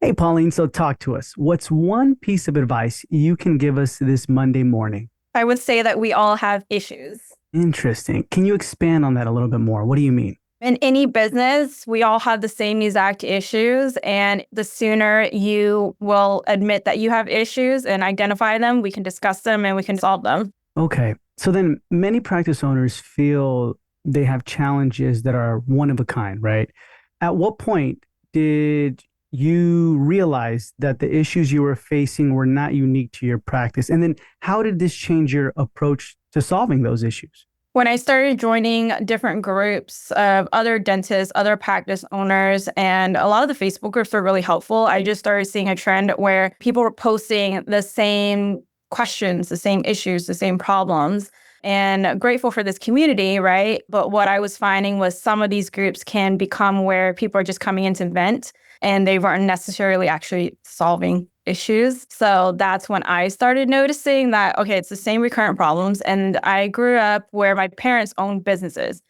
Hey, Pauline, so talk to us. What's one piece of advice you can give us this Monday morning? I would say that we all have issues. Interesting. Can you expand on that a little bit more? What do you mean? In any business, we all have the same exact issues. And the sooner you will admit that you have issues and identify them, we can discuss them and we can solve them. Okay. So then many practice owners feel they have challenges that are one of a kind, right? At what point did you realize that the issues you were facing were not unique to your practice? And then how did this change your approach to solving those issues? When I started joining different groups of other dentists, other practice owners, and a lot of the Facebook groups were really helpful, I just started seeing a trend where people were posting the same questions, the same issues, the same problems. And grateful for this community, right? But what I was finding was some of these groups can become where people are just coming in to vent and they weren't necessarily actually solving issues. So that's when I started noticing that, okay, it's the same recurrent problems. And I grew up where my parents owned businesses.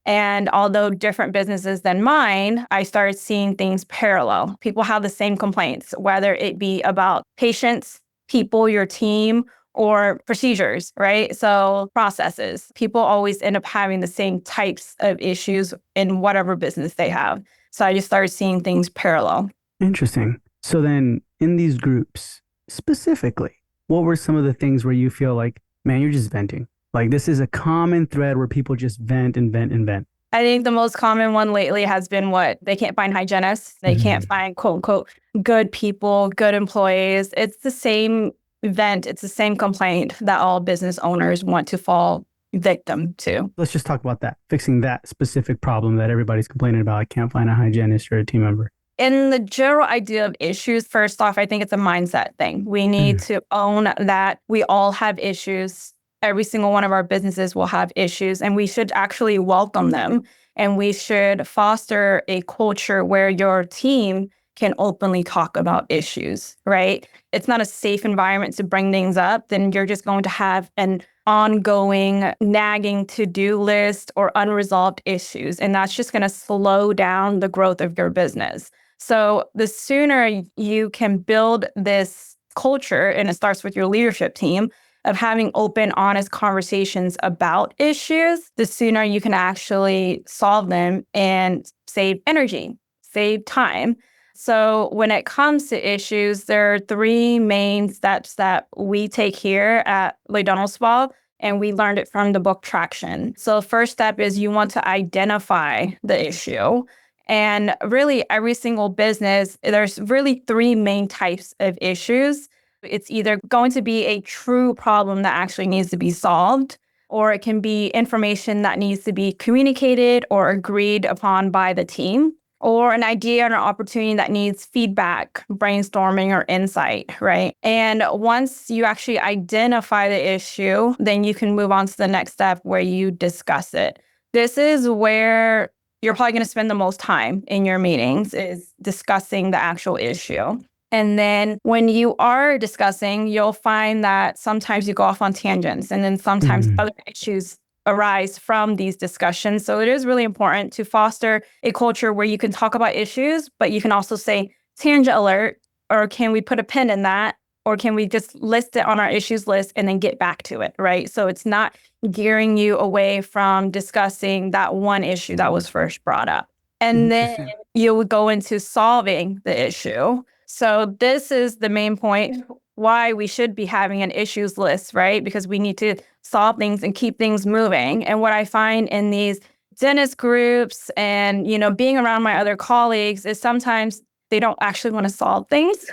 And although different businesses than mine, I started seeing things parallel. People have the same complaints, whether it be about patients, people, your team, or procedures, right? So processes. People always end up having the same types of issues in whatever business they have. So I just started seeing things parallel. Interesting. So then in these groups, specifically, what were some of the things where you feel like, man, you're just venting? Like this is a common thread where people just vent and vent and vent. I think the most common one lately has been what they can't find hygienists. They can't Mm. find quote unquote good people, good employees. It's the same event, it's the same complaint that all business owners want to fall victim to. Let's just talk about that, fixing that specific problem that everybody's complaining about. I can't find a hygienist or a team member. In the general idea of issues, first off, I think it's a mindset thing. We need Mm. to own that we all have issues. Every single one of our businesses will have issues, and we should actually welcome them. And we should foster a culture where your team can openly talk about issues, right? It's not a safe environment to bring things up, then you're just going to have an ongoing nagging to-do list or unresolved issues. And that's just going to slow down the growth of your business. So the sooner you can build this culture, and it starts with your leadership team, of having open, honest conversations about issues, the sooner you can actually solve them and save energy, save time. So when it comes to issues, there are three main steps that we take here at Le Donald Spa, and we learned it from the book Traction. So first step is you want to identify the issue. And really, every single business, there's really three main types of issues. It's either going to be a true problem that actually needs to be solved, or it can be information that needs to be communicated or agreed upon by the team, or an idea or an opportunity that needs feedback, brainstorming, or insight, right? And once you actually identify the issue, then you can move on to the next step where you discuss it. This is where you're probably going to spend the most time in your meetings is discussing the actual issue. And then when you are discussing, you'll find that sometimes you go off on tangents and then sometimes Mm. other issues arise from these discussions. So it is really important to foster a culture where you can talk about issues, but you can also say tangent alert, or can we put a pin in that? Or can we just list it on our issues list and then get back to it, right? So it's not gearing you away from discussing that one issue that was first brought up. And then Interesting. you would go into solving the issue. So this is the main point why we should be having an issues list, right? Because we need to solve things and keep things moving. And what I find in these dentist groups and, being around my other colleagues is sometimes they don't actually want to solve things.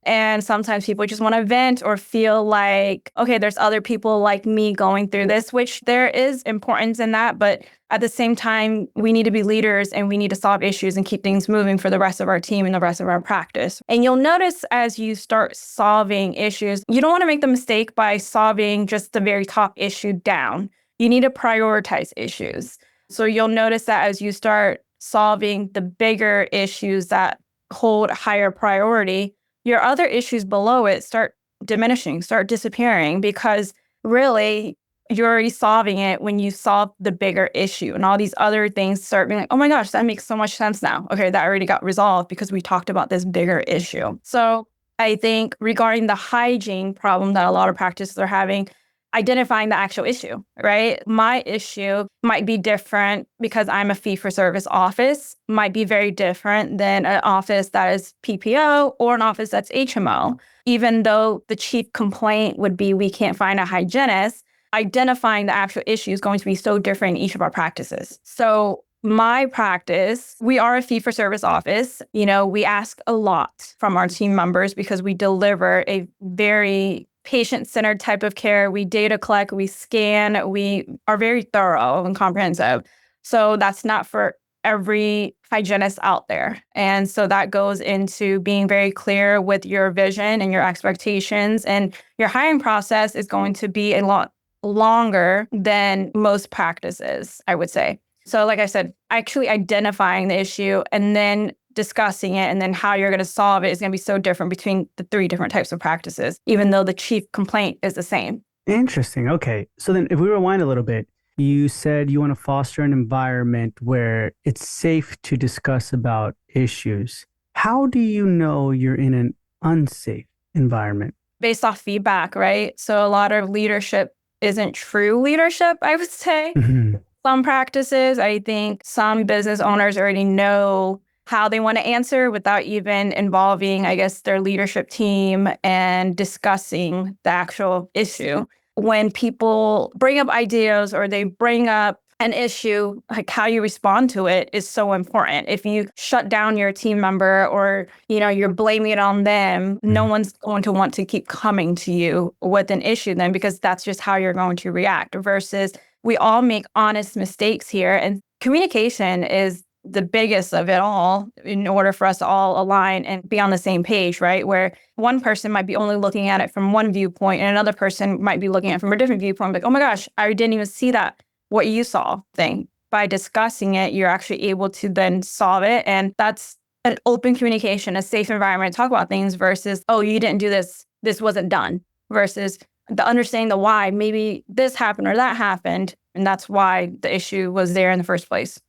And sometimes people just want to vent or feel like, okay, there's other people like me going through this, which there is importance in that. But at the same time, we need to be leaders and we need to solve issues and keep things moving for the rest of our team and the rest of our practice. And you'll notice as you start solving issues, you don't want to make the mistake by solving just the very top issue down. You need to prioritize issues. So you'll notice that as you start solving the bigger issues that hold higher priority, your other issues below it start diminishing, start disappearing, because really you're already solving it when you solve the bigger issue, and all these other things start being like, oh my gosh, that makes so much sense now. Okay, that already got resolved because we talked about this bigger issue. So I think regarding the hygiene problem that a lot of practices are having, identifying the actual issue, right? My issue might be different because I'm a fee-for-service office, might be very different than an office that is PPO or an office that's HMO. Even though the chief complaint would be we can't find a hygienist, identifying the actual issue is going to be so different in each of our practices. So my practice, we are a fee-for-service office. We ask a lot from our team members because we deliver a very patient-centered type of care. We data collect, we scan, we are very thorough and comprehensive. So that's not for every hygienist out there. And so that goes into being very clear with your vision and your expectations. And your hiring process is going to be a lot longer than most practices, I would say. So like I said, actually identifying the issue and then discussing it and then how you're going to solve it is going to be so different between the three different types of practices, even though the chief complaint is the same. Interesting. Okay. So then if we rewind a little bit, you said you want to foster an environment where it's safe to discuss about issues. How do you know you're in an unsafe environment? Based off feedback, right? So a lot of leadership isn't true leadership, I would say. Mhm. Some practices, I think some business owners already know how they want to answer without even involving, I guess, their leadership team and discussing the actual issue. When people bring up ideas or they bring up an issue, like how you respond to it is so important. If you shut down your team member or, you're blaming it on them, no one's going to want to keep coming to you with an issue then, because that's just how you're going to react. Versus we all make honest mistakes here, and communication is the biggest of it all in order for us to all align and be on the same page, right? Where one person might be only looking at it from one viewpoint and another person might be looking at it from a different viewpoint. Like, oh my gosh, I didn't even see that, what you saw thing. By discussing it, you're actually able to then solve it. And that's an open communication, a safe environment to talk about things versus, oh, you didn't do this, this wasn't done, versus the understanding the why, maybe this happened or that happened. And that's why the issue was there in the first place.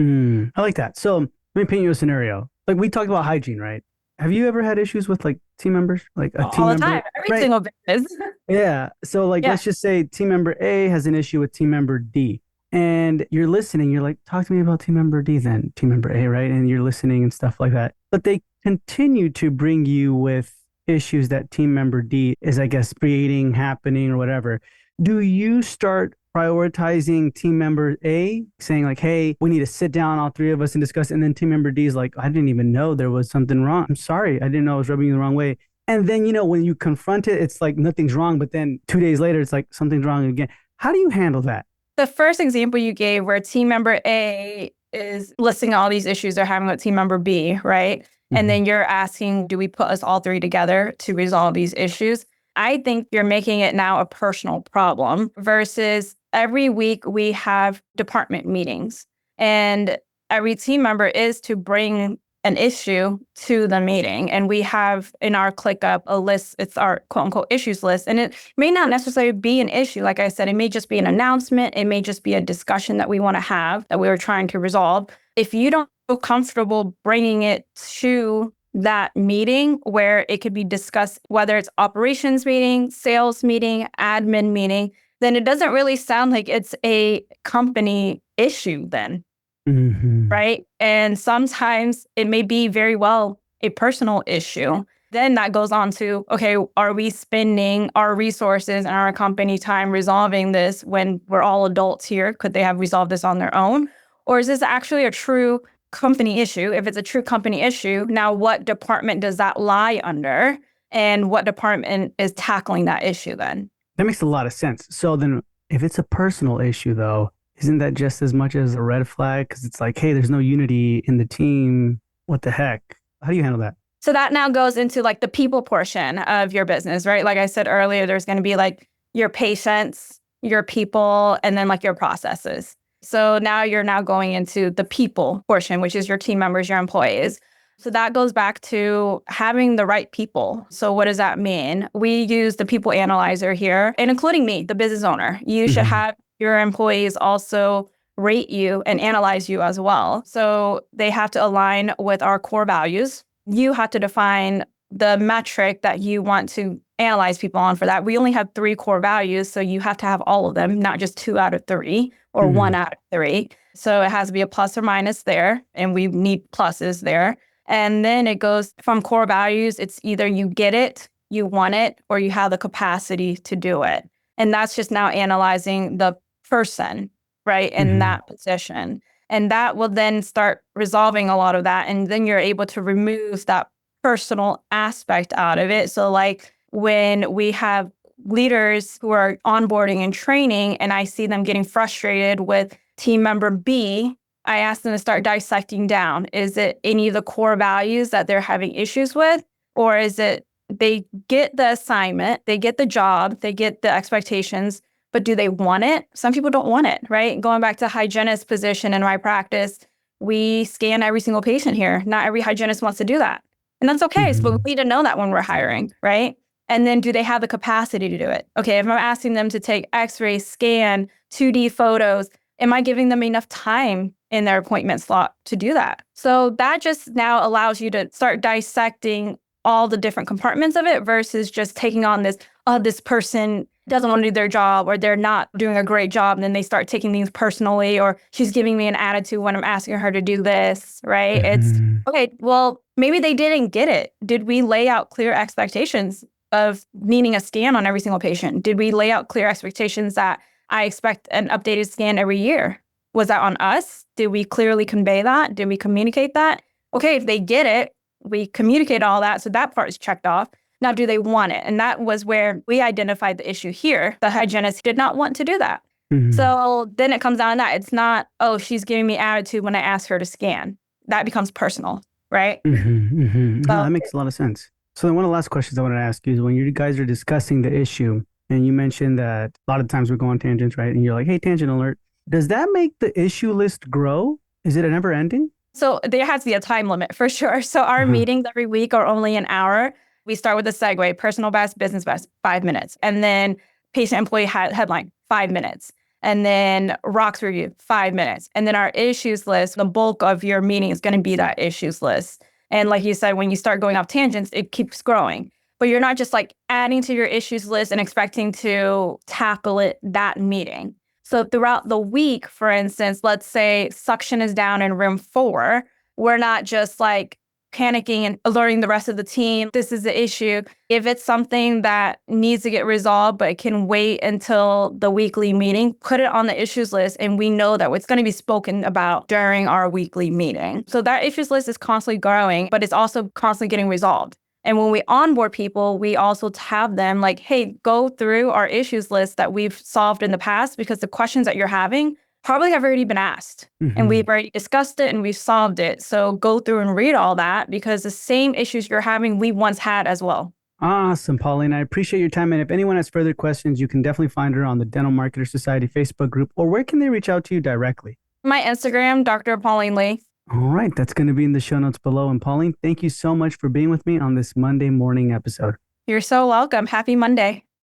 I like that. So let me paint you a scenario. Like we talked about hygiene, right? Have you ever had issues with like team members, like a team All the member? time, every Right. single business. Yeah. So like, Yeah. let's just say team member A has an issue with team member D, and you're listening. You're like, talk to me about team member D, then team member A, right? And you're listening and stuff like that. But they continue to bring you with issues that team member D is, I guess, creating, happening, or whatever. Do you start prioritizing team member A, saying like, hey, we need to sit down, all three of us, and discuss. And then team member D is like, I didn't even know there was something wrong. I'm sorry. I didn't know I was rubbing you the wrong way. And then, when you confront it, it's like nothing's wrong. But then 2 days later, it's like something's wrong again. How do you handle that? The first example you gave where team member A is listing all these issues they're having with team member B, right? And then you're asking, do we put us all three together to resolve these issues? I think you're making it now a personal problem versus every week we have department meetings and every team member is to bring an issue to the meeting. And we have in our ClickUp a list, it's our quote unquote issues list. And it may not necessarily be an issue. Like I said, it may just be an announcement. It may just be a discussion that we want to have that we are trying to resolve. If you don't feel comfortable bringing it to that meeting where it could be discussed, whether it's operations meeting, sales meeting, admin meeting, then it doesn't really sound like it's a company issue then. Right? And sometimes it may be very well a personal issue. Then that goes on to, okay, are we spending our resources and our company time resolving this when we're all adults here? Could they have resolved this on their own? Or is this actually a true company issue? If it's a true company issue, now what department does that lie under? And what department is tackling that issue then? That makes a lot of sense. So then if it's a personal issue, though, isn't that just as much as a red flag? Because it's like, hey, there's no unity in the team. What the heck? How do you handle that? So that now goes into like the people portion of your business, right? Like I said earlier, there's going to be like your patients, your people, and then like your processes. So now you're now going into the people portion, which is your team members, your employees. So that goes back to having the right people. So what does that mean? We use the people analyzer here, and including me, the business owner. You should Mm-hmm. have your employees also rate you and analyze you as well. So they have to align with our core values. You have to define the metric that you want to analyze people on for that. We only have 3 core values, so you have to have all of them, not just 2 out of 3 or Mm-hmm. 1 out of 3. So it has to be a plus or minus there, and we need pluses there. And then it goes from core values. It's either you get it, you want it, or you have the capacity to do it. And that's just now analyzing the person, right, in Mm-hmm. that position. And that will then start resolving a lot of that. And then you're able to remove that personal aspect out of it. So like when we have leaders who are onboarding and training, and I see them getting frustrated with team member B, I ask them to start dissecting down. Is it any of the core values that they're having issues with? Or is it they get the assignment, they get the job, they get the expectations, but do they want it? Some people don't want it, right? Going back to hygienist position in my practice, we scan every single patient here. Not every hygienist wants to do that. And that's okay. Mm-hmm. But we need to know that when we're hiring, right? And then do they have the capacity to do it? Okay, if I'm asking them to take x-ray, scan, 2D photos, am I giving them enough time in their appointment slot to do that? So that just now allows you to start dissecting all the different compartments of it versus just taking on this, oh, this person doesn't want to do their job or they're not doing a great job. And then they start taking things personally, or she's giving me an attitude when I'm asking her to do this, right? It's Mm-hmm. okay, well, maybe they didn't get it. Did we lay out clear expectations of needing a scan on every single patient? Did we lay out clear expectations that I expect an updated scan every year? Was that on us? Did we clearly convey that? Did we communicate that? Okay, if they get it, we communicate all that. So that part is checked off. Now, do they want it? And that was where we identified the issue here. The hygienist did not want to do that. Mm-hmm. So then it comes down to that. It's not, oh, she's giving me attitude when I ask her to scan. That becomes personal, right? Mm-hmm. Mm-hmm. No, So that makes a lot of sense. So then one of the last questions I wanted to ask you is when you guys are discussing the issue and you mentioned that a lot of times we go on tangents, right? And you're like, hey, tangent alert. Does that make the issue list grow? Is it a never ending? So there has to be a time limit for sure. So our Uh-huh. meetings every week are only an hour. We start with a segue, personal best, business best, 5 minutes. And then patient employee headline, 5 minutes. And then rocks review, 5 minutes. And then our issues list, the bulk of your meeting is going to be that issues list. And like you said, when you start going off tangents, it keeps growing. But you're not just like adding to your issues list and expecting to tackle it that meeting. So throughout the week, for instance, let's say suction is down in room 4, we're not just like panicking and alerting the rest of the team, this is the issue. If it's something that needs to get resolved, but it can wait until the weekly meeting, put it on the issues list, and we know that it's going to be spoken about during our weekly meeting. So that issues list is constantly growing, but it's also constantly getting resolved. And when we onboard people, we also have them like, hey, go through our issues list that we've solved in the past, because the questions that you're having probably have already been asked and Mm-hmm. we've already discussed it and we've solved it. So go through and read all that, because the same issues you're having, we once had as well. Awesome, Pauline. I appreciate your time. And if anyone has further questions, you can definitely find her on the Dental Marketer Society Facebook group, or where can they reach out to you directly? My Instagram, Dr. Pauline Lee. All right, that's going to be in the show notes below. And Pauline, thank you so much for being with me on this Monday morning episode. You're so welcome. Happy Monday.